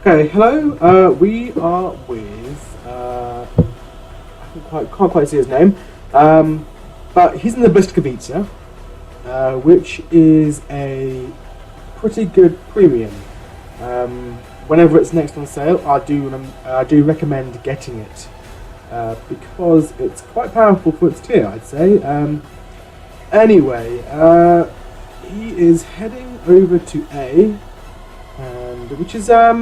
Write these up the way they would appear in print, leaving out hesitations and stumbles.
Okay, hello. We are with. Can't quite see his name, but he's in the Blyskawica, which is a pretty good premium. Whenever it's next on sale, I do recommend getting it because it's quite powerful for its tier, I'd say. Anyway, he is heading over to A. Which is a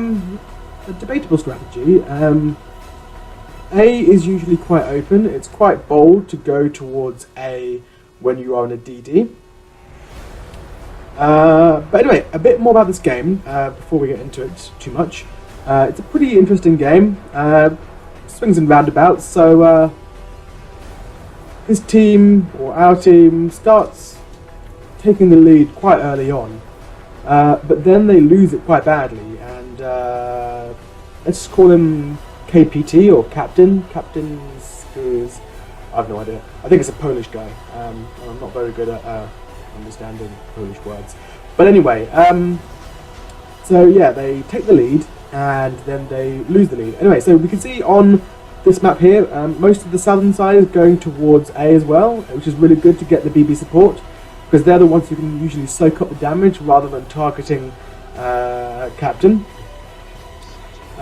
debatable strategy. A is usually quite open. It's quite bold to go towards A when you are in a DD. But anyway, a bit more about this game before we get into it too much. It's a pretty interesting game. Swings and roundabouts. So his team, or our team, starts taking the lead quite early on. But then they lose it quite badly, and let's just call him KPT or Captain. Captain's is, I have no idea. I think it's a Polish guy. I'm not very good at understanding Polish words. But anyway, so yeah, they take the lead, and then they lose the lead. Anyway, so we can see on this map here, most of the southern side is going towards A as well, which is really good to get the BB support, because they're the ones who can usually soak up the damage rather than targeting Captain.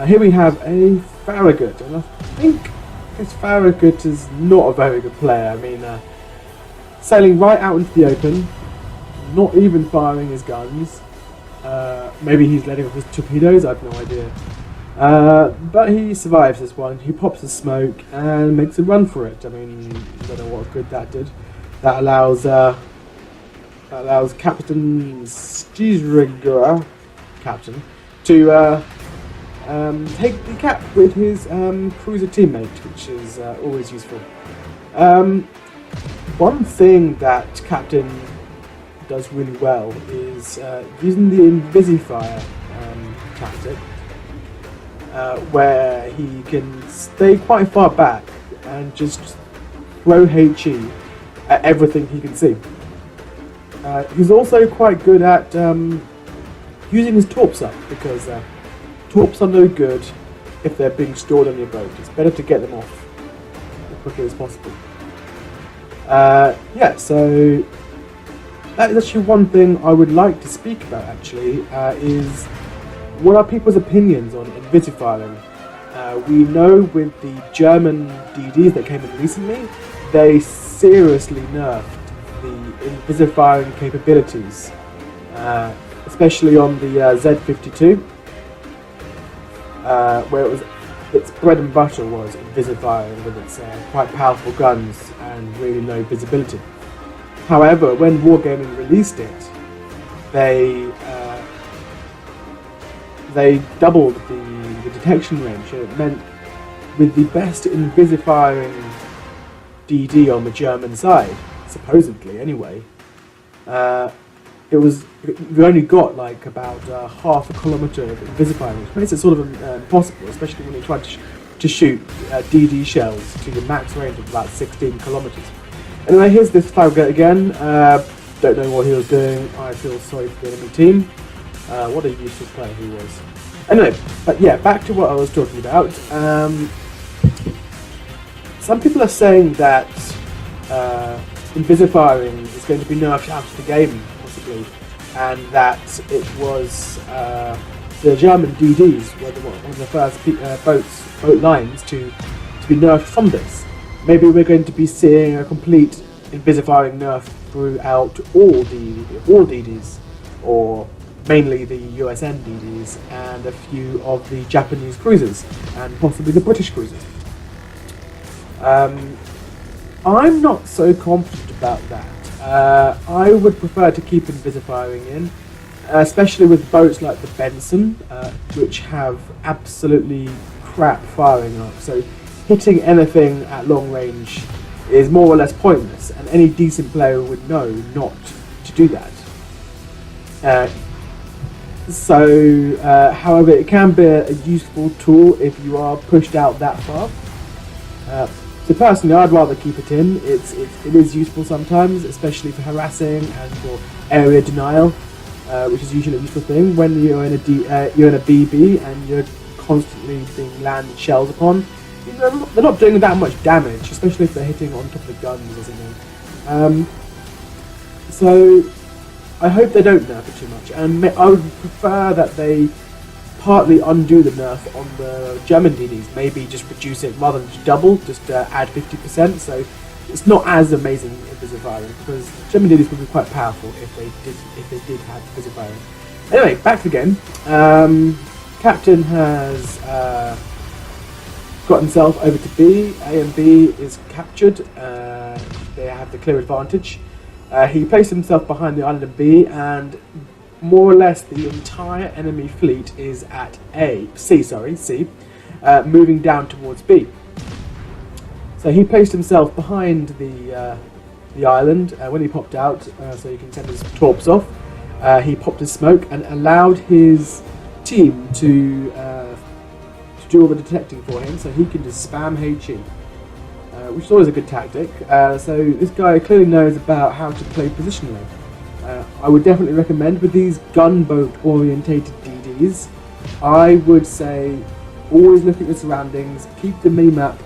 Here we have a Farragut, and I think this Farragut is not a very good player. I mean, sailing right out into the open, not even firing his guns. Maybe he's letting off his torpedoes, I have no idea. But he survives this one. He pops a smoke and makes a run for it. I mean, I don't know what good that did. That allows Captain Stiestriger, Captain, to take the cap with his cruiser teammate, which is always useful. One thing that Captain does really well is using the Invisifier tactic, where he can stay quite far back and just throw HE at everything he can see. He's also quite good at using his torps up, because torps are no good if they're being stored on your boat. It's better to get them off as quickly as possible. Yeah, so that is actually one thing I would like to speak about, actually, is what are people's opinions on Invisifiring? We know with the German DDs that came in recently, they seriously nerfed the Invisifiring capabilities, especially on the Z52, where its bread and butter was Invisifiring with its quite powerful guns and really low visibility. However, when Wargaming released it, they doubled the detection range, and it meant with the best Invisifiring DD on the German side, supposedly anyway, we only got like about half a kilometre of Invisifiring, which makes it sort of impossible, especially when you try to shoot DD shells to the max range of about 16 kilometres. Anyway, here's this Farragut again. Don't know what he was doing. I feel sorry for the enemy team. What a useless player he was. Anyway, but yeah, back to what I was talking about. Some people are saying that Invisifiring is going to be nerfed out of the game, possibly, and that it was the German DDs were one of the first boat lines to be nerfed from this. Maybe we're going to be seeing a complete Invisifiring nerf throughout all DDs, or mainly the USN DDs and a few of the Japanese cruisers, and possibly the British cruisers. I'm not so confident about that. I would prefer to keep Invisifiring in, especially with boats like the Benson, which have absolutely crap firing arc. So hitting anything at long range is more or less pointless, and any decent player would know not to do that. However, it can be a useful tool if you are pushed out that far. So personally, I'd rather keep it in. It is useful sometimes, especially for harassing and for area denial. which is usually a useful thing when you're in a BB and you're constantly being landed shells upon. They're not doing that much damage, especially if they're hitting on top of the guns or something. So I hope they don't nerf it too much, and I would prefer that they partly undo the nerf on the German DDs, maybe just reduce it rather than just double, just add 50%, so it's not as amazing in Visible Firing, because German DDs would be quite powerful if they did have Visible Firing. Anyway, back to the game. Captain has got himself over to B. A and B is captured. They have the clear advantage. He placed himself behind the island of B, and more or less the entire enemy fleet is at C, moving down towards B. So he placed himself behind the island when he popped out, so he can send his torps off. He popped his smoke and allowed his team to do all the detecting for him, so he can just spam HE, which is always a good tactic. So this guy clearly knows about how to play positionally. I would definitely recommend with these gunboat orientated DDs, I would say always look at your surroundings, keep the mini-map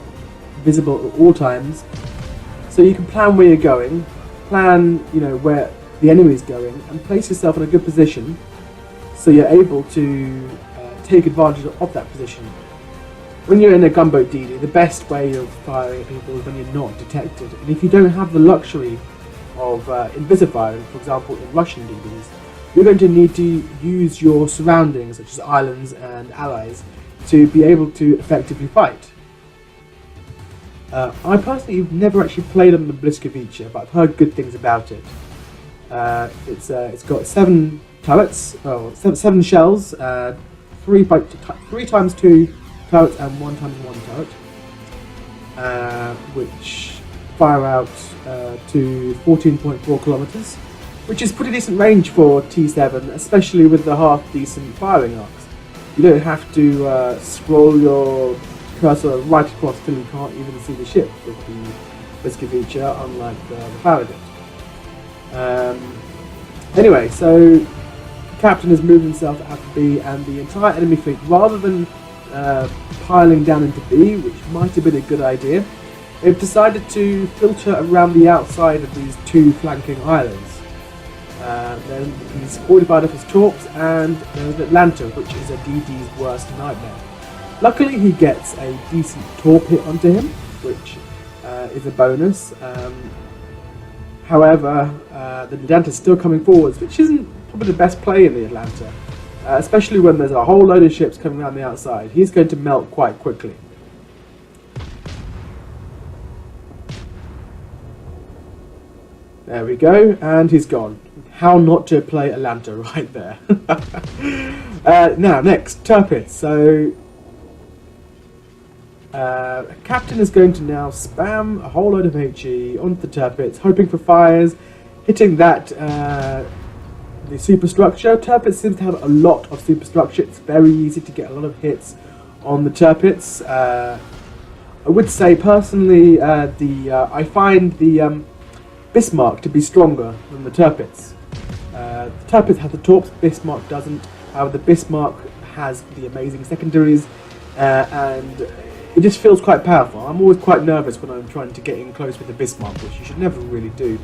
visible at all times, so you can plan where you're going, plan where the enemy is going, and place yourself in a good position so you're able to take advantage of that position. When you're in a gunboat DD, the best way of firing at people is when you're not detected, and if you don't have the luxury of invisible firing, for example in Russian DDs, you're going to need to use your surroundings, such as islands and allies, to be able to effectively fight. I personally have never actually played on the Blyskawica, but I've heard good things about it. It's got 7 turrets, 7 shells, 3 times 2 turrets and 1 times 1 turret, which fire out to 14.4 kilometers, which is pretty decent range for T7, especially with the half decent firing arcs. You don't have to scroll your cursor right across till you can't even see the ship with the Blyskawica, unlike the Farragut. Anyway, so the captain has moved himself out to B, and the entire enemy fleet, rather than piling down into B, which might have been a good idea, they've decided to filter around the outside of these 2 flanking islands. Then he's fortified up his torps, and there's Atlanta, which is a DD's worst nightmare. Luckily he gets a decent torp hit onto him, which is a bonus. However, the Atlanta's still coming forwards, which isn't probably the best play in the Atlanta, especially when there's a whole load of ships coming around the outside. He's going to melt quite quickly. There we go, and he's gone. How not to play Atlanta right there. Now, next, Tirpitz. So, Captain is going to now spam a whole load of HE onto the Tirpitz, hoping for fires, hitting that, the superstructure. Tirpitz seems to have a lot of superstructure. It's very easy to get a lot of hits on the Tirpitz. I would say, personally, I find the Bismarck to be stronger than the Tirpitz. The Tirpitz has the torps, Bismarck doesn't. However, the Bismarck has the amazing secondaries, and it just feels quite powerful. I'm always quite nervous when I'm trying to get in close with the Bismarck, which you should never really do.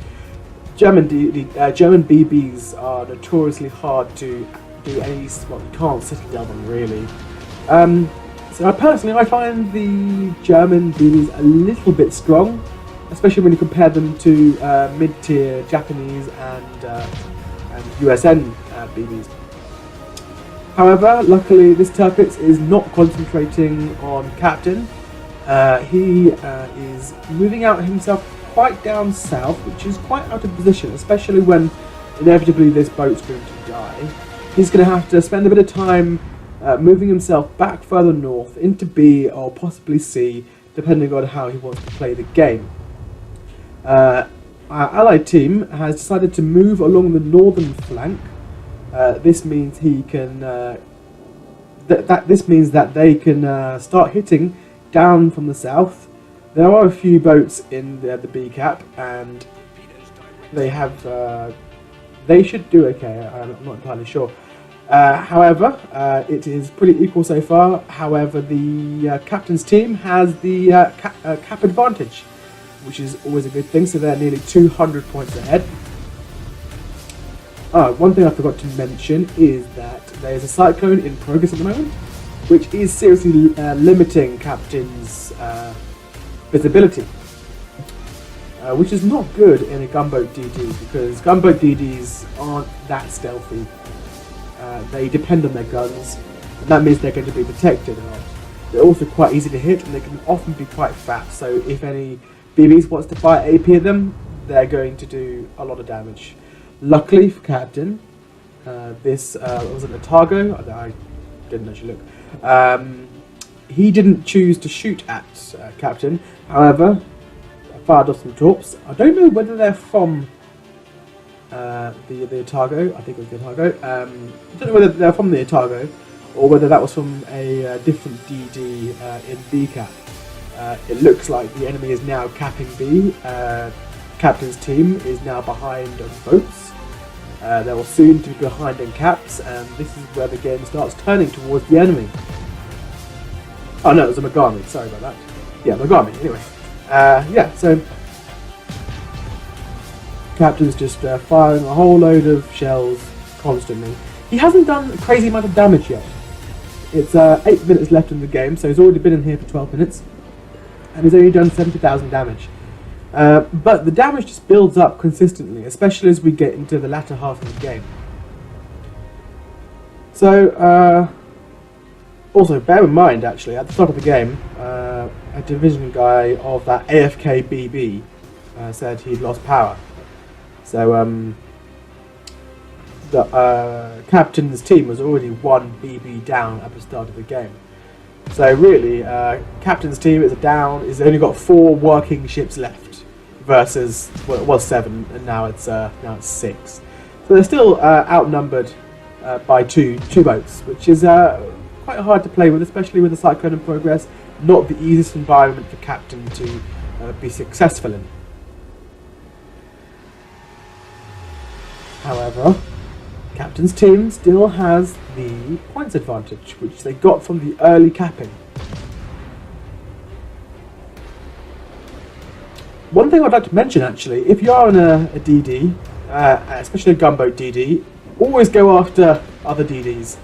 German BBs are notoriously hard to do any, well, you can't settle down on really. So personally, I find the German BBs a little bit strong, especially when you compare them to mid-tier Japanese and USN BBs. However, luckily this Tirpitz is not concentrating on Captain. He is moving out himself quite down south, which is quite out of position, especially when inevitably this boat's going to die. He's going to have to spend a bit of time moving himself back further north into B or possibly C, depending on how he wants to play the game. Our allied team has decided to move along the northern flank. This means he can. This means that they can start hitting down from the south. There are a few boats in the B cap, and they have They should do okay. I'm not entirely sure. However, it is pretty equal so far. However, the captain's team has the cap advantage, which is always a good thing. So they're nearly 200 points ahead. One thing I forgot to mention is that there's a cyclone in progress at the moment, which is seriously limiting captain's visibility, which is not good in a gunboat DD because gunboat DDs aren't that stealthy. They depend on their guns, and that means they're going to be protected a lot. They're also quite easy to hit, and they can often be quite fat. So if any BBs wants to fire AP at them, they're going to do a lot of damage. Luckily for Captain, this was an Otago. I didn't actually look. He didn't choose to shoot at Captain. However, fired off some torps. I don't know whether they're from the Otago. I think it was the Otago. I don't know whether they're from the Otago or whether that was from a different DD in B cap. It looks like the enemy is now capping B. Captain's team is now behind on boats. They will soon be behind in caps, and this is where the game starts turning towards the enemy. Oh no, it was a Megami. Sorry about that. Yeah, Megami. Anyway, so Captain's just firing a whole load of shells constantly. He hasn't done a crazy amount of damage yet. It's 8 minutes left in the game, so he's already been in here for 12 minutes, and he's only done 70,000 damage. But the damage just builds up consistently, especially as we get into the latter half of the game. So, also bear in mind, actually, at the start of the game, a division guy of that AFK BB said he'd lost power. So, the captain's team was already 1 BB down at the start of the game. So really, captain's team is down. Is only got 4 working ships left, versus well, it was 7, and now it's 6. So they're still outnumbered by two boats, which is quite hard to play with, especially with the cyclone in progress. Not the easiest environment for captain to be successful in. However, captain's team still has the points advantage, which they got from the early capping. One thing I'd like to mention, actually, if you are on a DD, especially a gunboat DD, always go after other DDs.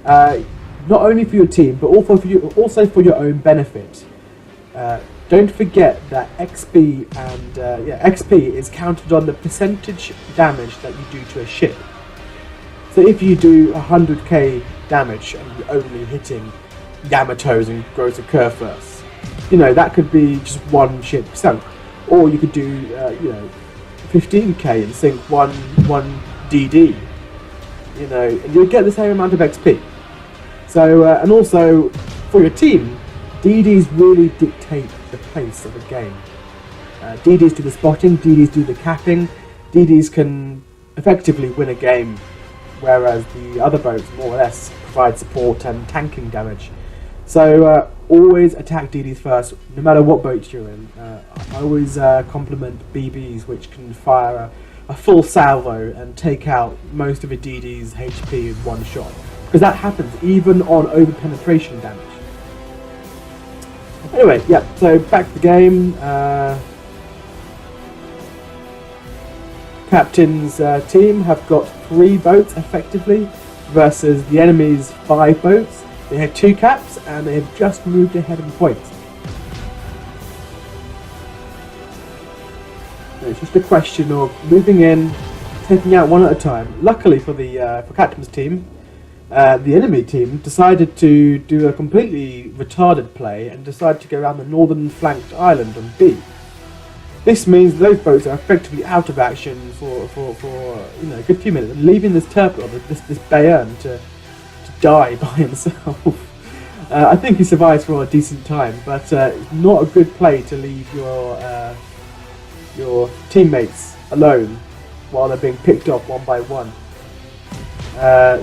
Not only for your team, but also for your own benefit. Don't forget that XP is counted on the percentage damage that you do to a ship. So if you do 100k damage and you're only hitting Yamatos and Gross Occur first, that could be just 1 ship sunk. Or you could do 15k and sink one DD, and you'll get the same amount of XP. So and also for your team, DDs really dictate the pace of the game. DDs do the spotting, DDs do the capping, DDs can effectively win a game, whereas the other boats more or less provide support and tanking damage. So always attack DDs first, no matter what boat you're in. I always compliment BBs, which can fire a full salvo and take out most of a DD's HP in one shot, because that happens even on over-penetration damage. Anyway, so back to the game. Captain's team have got 3 boats effectively versus the enemy's 5 boats. They have 2 caps and they have just moved ahead in points. So it's just a question of moving in, taking out one at a time. Luckily for the Captain's team, the enemy team decided to do a completely retarded play and decided to go around the northern flanked island on B. This means those boats are effectively out of action for a good few minutes, and leaving this Turtle, this Bayern, to die by himself. I think he survives for a decent time, but it's not a good play to leave your teammates alone while they're being picked off one by one.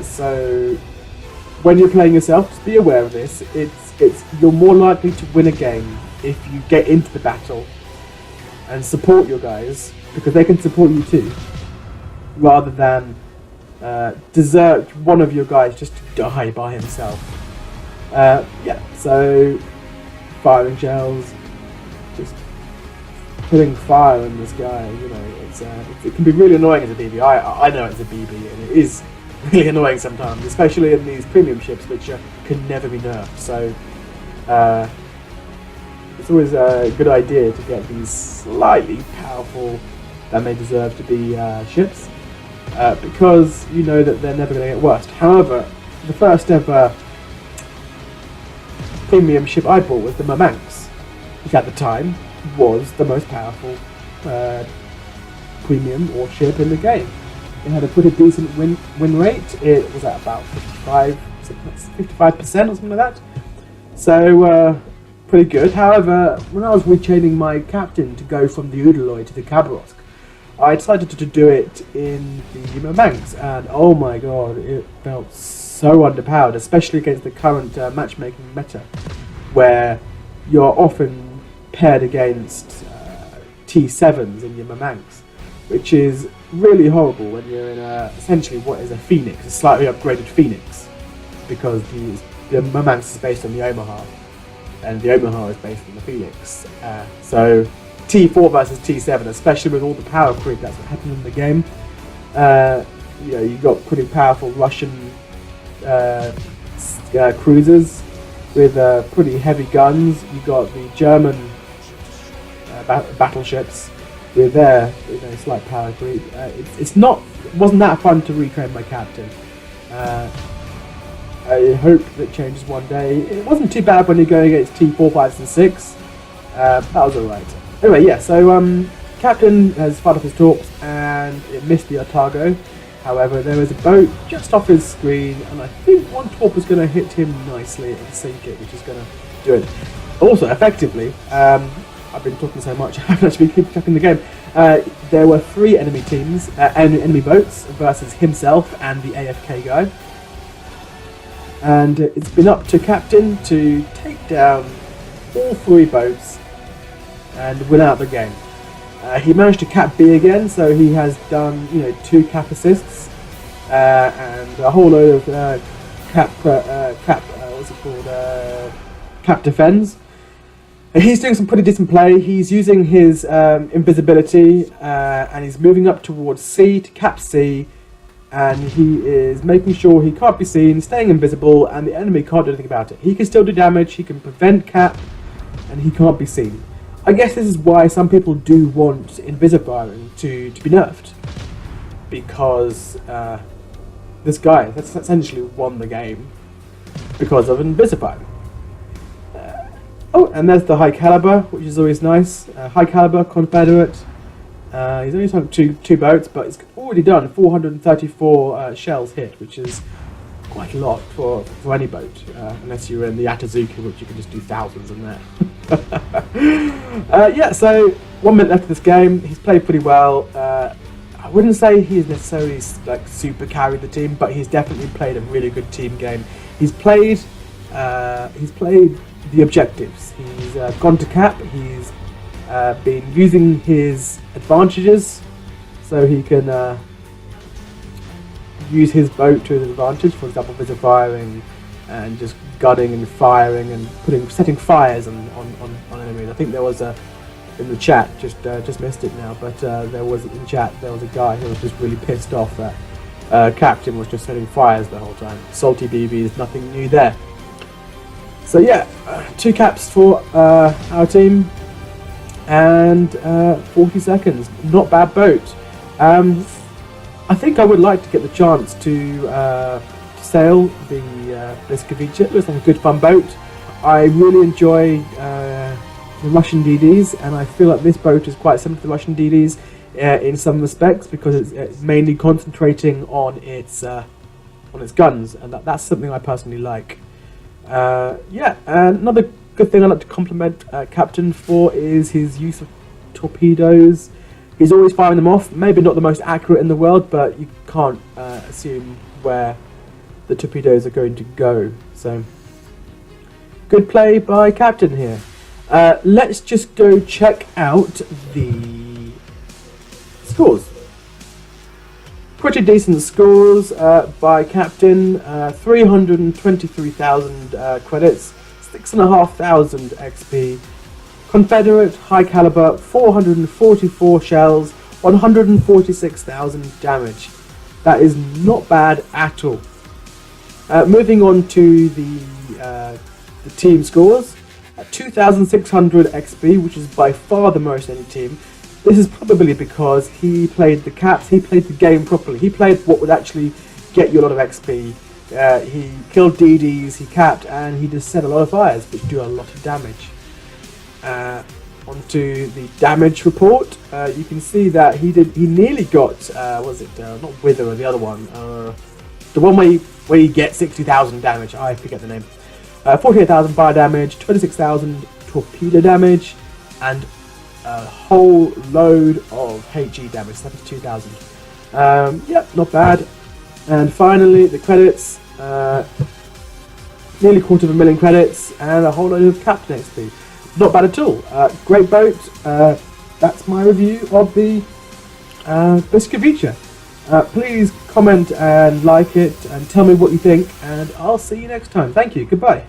So when you're playing yourself, just be aware of this. You're more likely to win a game if you get into the battle and support your guys, because they can support you too. rather than desert one of your guys just to die by himself. So firing shells, just putting fire in this guy, it can be really annoying as a BB. I know it's a BB, and it is really annoying sometimes, especially in these premium ships which can never be nerfed. So it's always a good idea to get these slightly powerful than they deserve to be ships, because you know that they're never going to get worse. However, the first ever premium ship I bought was the Murmansk, which at the time was the most powerful premium or ship in the game. It had a pretty decent win rate. It was at about 55% or something like that. So pretty good. However, when I was rechaining my captain to go from the Udaloy to the Khabarovsk, I decided to do it in the Murmansk, and oh my god, it felt so underpowered, especially against the current matchmaking meta, where you're often paired against T7s in your Murmansk, which is really horrible when you're in essentially what is a Phoenix, a slightly upgraded Phoenix, because the Murmansk is based on the Omaha, and the Omaha is based on the Phoenix. So T4 versus T7, especially with all the power creep that's happening in the game, you've got pretty powerful Russian cruisers with pretty heavy guns. You've got the German battleships with their slight power creep. It wasn't that fun to retrain my captain. I hope that changes one day. It wasn't too bad when you're going against T4, 5s and 6. That was alright. Anyway, so captain has fired off his torps and it missed the Otago. However, there was a boat just off his screen, and I think one torp was going to hit him nicely and sink it, which is going to do it. Also, effectively, I've been talking so much, I haven't actually been keeping track in the game. There were 3 enemy teams, enemy boats, versus himself and the AFK guy. And it's been up to captain to take down all 3 boats and win out the game. He managed to cap B again, so he has done 2 cap assists and a whole load of cap defends. And he's doing some pretty decent play. He's using his invisibility and he's moving up towards C to cap C, and he is making sure he can't be seen, staying invisible, and the enemy can't do anything about it. He can still do damage, he can prevent cap, and he can't be seen. I guess this is why some people do want invisifiring to be nerfed, because this guy that's essentially won the game because of invisifying. And there's the High Caliber, which is always nice. High Caliber, Confederate. He's only sunk two boats, but he's already done 434 shells hit, which is quite a lot for any boat, unless you're in the Atazuka, which you can just do thousands in there. So 1 minute left of this game. He's played pretty well. I wouldn't say he's necessarily super carried the team, but he's definitely played a really good team game. He's played the objectives. He's gone to cap. He's been using his advantages, so he can use his boat to his advantage. For example, firing and just gunning and firing and setting fires on enemies. I think there was in the chat, just missed it now, but there was in chat there was a guy who was just really pissed off that captain was just setting fires the whole time. Salty BBs, nothing new there. So 2 caps for our team and 40 seconds. Not bad boat. I think I would like to get the chance to sail the Blyskawica. It looks like a good fun boat. I really enjoy the Russian DDs, and I feel like this boat is quite similar to the Russian DDs in some respects, because it's mainly concentrating on its guns, and that's something I personally like. Another good thing I'd like to compliment Captain for is his use of torpedoes. He's always firing them off. Maybe not the most accurate in the world, but you can't assume where the torpedoes are going to go. So, good play by Captain here. Let's just go check out the scores. Pretty decent scores by Captain, 323,000 credits, 6,500 XP. Confederate, high caliber, 444 shells, 146,000 damage. That is not bad at all. Moving on to the team scores. 2,600 XP, which is by far the most any team. This is probably because he played the caps, he played the game properly. He played what would actually get you a lot of XP. He killed DDs, he capped, and he just set a lot of fires, which do a lot of damage. Onto the damage report. You can see that he nearly got, not Wither, the other one. The one where you get 60,000 damage, I forget the name. 48,000 fire damage, 26,000 torpedo damage, and a whole load of HE damage, 72,000. Yep, not bad. And finally, the credits, nearly 250,000 credits, and a whole load of Captain XP. Not bad at all. Great boat. That's my review of the Blyskawica. Please comment and like it, and tell me what you think, and I'll see you next time. Thank you, goodbye.